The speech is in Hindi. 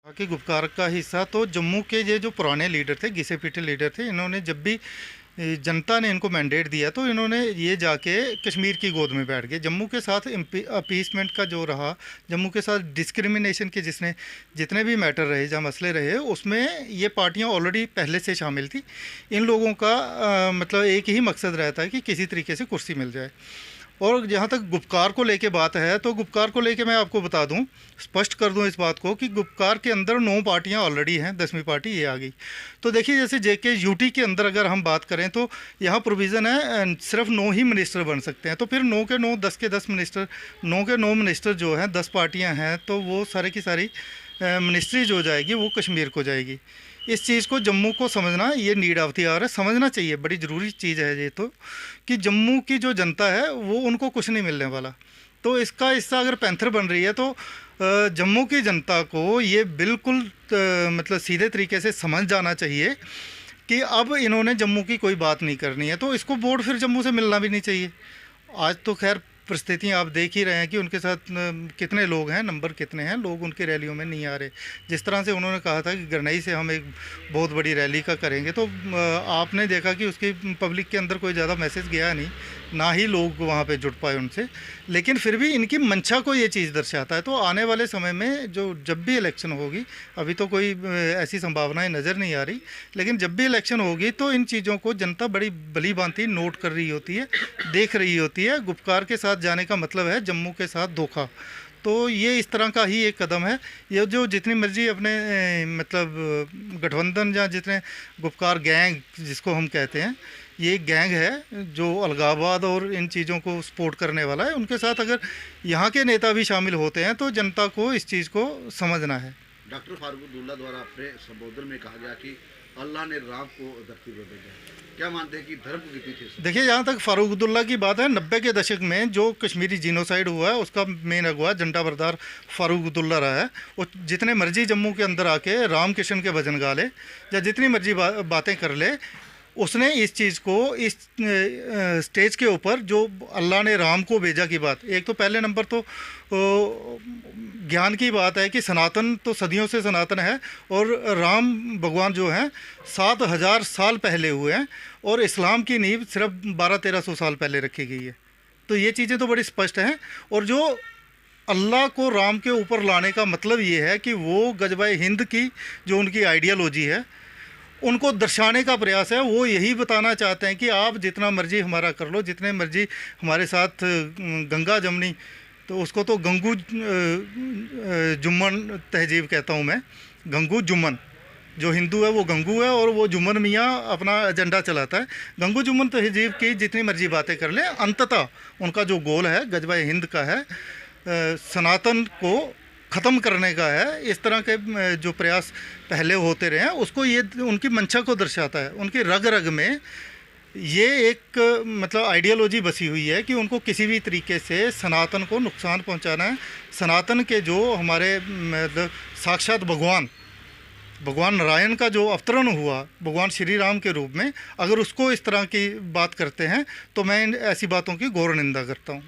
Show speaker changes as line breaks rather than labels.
बाकी गुपकार का हिस्सा तो जम्मू के ये जो पुराने लीडर थे, घिसे पीटे लीडर थे, इन्होंने जब भी जनता ने इनको मैंडेट दिया तो इन्होंने ये जाके कश्मीर की गोद में बैठ गए। जम्मू के साथ अपीसमेंट का जो रहा, जम्मू के साथ डिस्क्रिमिनेशन के जितने भी मैटर रहे, जहाँ मसले रहे, उसमें ये पार्टियां ऑलरेडी पहले से शामिल थी। इन लोगों का मतलब एक ही मकसद रहता है कि किसी तरीके से कुर्सी मिल जाए। और जहाँ तक गुपकार को लेके बात है, तो गुपकार को लेके मैं आपको बता दूं, स्पष्ट कर दूं इस बात को कि गुपकार के अंदर 9 पार्टियां ऑलरेडी हैं, 10वीं पार्टी ये आ गई। तो देखिए, जैसे जेके यूटी के अंदर अगर हम बात करें तो यहाँ प्रोविज़न है सिर्फ 9 ही मिनिस्टर बन सकते हैं। तो फिर 9 के 9, 10 के 10 मिनिस्टर, 9 के 9 मिनिस्टर जो हैं, 10 पार्टियाँ हैं, तो वो सारे की सारी मिनिस्ट्री जो जाएगी वो कश्मीर को जाएगी। इस चीज़ को जम्मू को समझना ये नीड ऑफ द आवर है, समझना चाहिए, बड़ी ज़रूरी चीज़ है ये तो, कि जम्मू की जो जनता है वो उनको कुछ नहीं मिलने वाला। तो इसका हिस्सा अगर पैंथर बन रही है तो जम्मू की जनता को ये बिल्कुल मतलब सीधे तरीके से समझ जाना चाहिए कि अब इन्होंने जम्मू की कोई बात नहीं करनी है, तो इसको वोट फिर जम्मू से मिलना भी नहीं चाहिए। आज तो खैर परिस्थितियाँ आप देख ही रहे हैं कि उनके साथ कितने लोग हैं, नंबर कितने हैं, लोग उनकी रैलियों में नहीं आ रहे। जिस तरह से उन्होंने कहा था कि गरनई से हम एक बहुत बड़ी रैली का करेंगे, तो आपने देखा कि उसकी पब्लिक के अंदर कोई ज़्यादा मैसेज गया नहीं, ना ही लोग वहाँ पे जुट पाए उनसे। लेकिन फिर भी इनकी मंशा को ये चीज़ दर्शाता है। तो आने वाले समय में जब भी इलेक्शन होगी, अभी तो कोई ऐसी संभावनाएं नज़र नहीं आ रही, लेकिन जब भी इलेक्शन होगी तो इन चीज़ों को जनता बड़ी भली भांति नोट कर रही होती है, देख रही होती है। गुपकार के साथ जाने का मतलब है जम्मू के साथ धोखा। तो ये इस तरह का ही एक कदम है। ये जो जितनी मर्जी अपने मतलब गठबंधन या जितने गुपकार गैंग जिसको हम कहते हैं, ये एक गैंग है जो अलगाववाद और इन चीज़ों को सपोर्ट करने वाला है। उनके साथ अगर यहाँ के नेता भी शामिल होते हैं तो जनता को इस चीज़ को समझना है।
डॉक्टर फारूक अब्दुल्ला द्वारा अपने संबोधन में कहा गया कि अल्लाह ने राम को धरती पर भेजा, क्या मानते हैं कि धर्म के पीछे?
देखिए, जहाँ तक फारूक अब्दुल्ला की बात है, 90 के दशक में जो कश्मीरी जीनोसाइड हुआ है उसका मेन अगुवा झंडा बरदार फारूक अब्दुल्ला रहा है। वो जितने मर्जी जम्मू के अंदर आके राम किशन के भजन गा ले या जितनी मर्जी बातें कर ले, उसने इस चीज़ को इस स्टेज के ऊपर जो अल्लाह ने राम को भेजा की बात, एक तो पहले नंबर तो ज्ञान की बात है कि सनातन तो सदियों से सनातन है और राम भगवान जो हैं 7000 साल पहले हुए हैं और इस्लाम की नींव सिर्फ 1200-1300 साल पहले रखी गई है। तो ये चीज़ें तो बड़ी स्पष्ट हैं। और जो अल्लाह को राम के ऊपर लाने का मतलब ये है कि वो गजबा हिंद की जो उनकी आइडियालॉजी है उनको दर्शाने का प्रयास है। वो यही बताना चाहते हैं कि आप जितना मर्जी हमारा कर लो, जितने मर्जी हमारे साथ गंगा जमनी, तो उसको तो गंगू जुम्मन तहजीब कहता हूँ मैं। गंगू जुम्मन जो हिंदू है वो गंगू है और वो जुम्मन मियाँ अपना एजेंडा चलाता है। गंगू जुम्मन तहजीब की जितनी मर्जी बातें कर लें, अंततः उनका जो गोल है गजबा हिंद का है, सनातन को ख़त्म करने का है। इस तरह के जो प्रयास पहले होते रहे हैं उसको ये उनकी मंशा को दर्शाता है। उनकी रग रग में ये एक मतलब आइडियोलॉजी बसी हुई है कि उनको किसी भी तरीके से सनातन को नुकसान पहुंचाना है। सनातन के जो हमारे मतलब साक्षात भगवान नारायण का जो अवतरण हुआ भगवान श्री राम के रूप में, अगर उसको इस तरह की बात करते हैं तो मैं ऐसी बातों की घोर निंदा करता हूँ।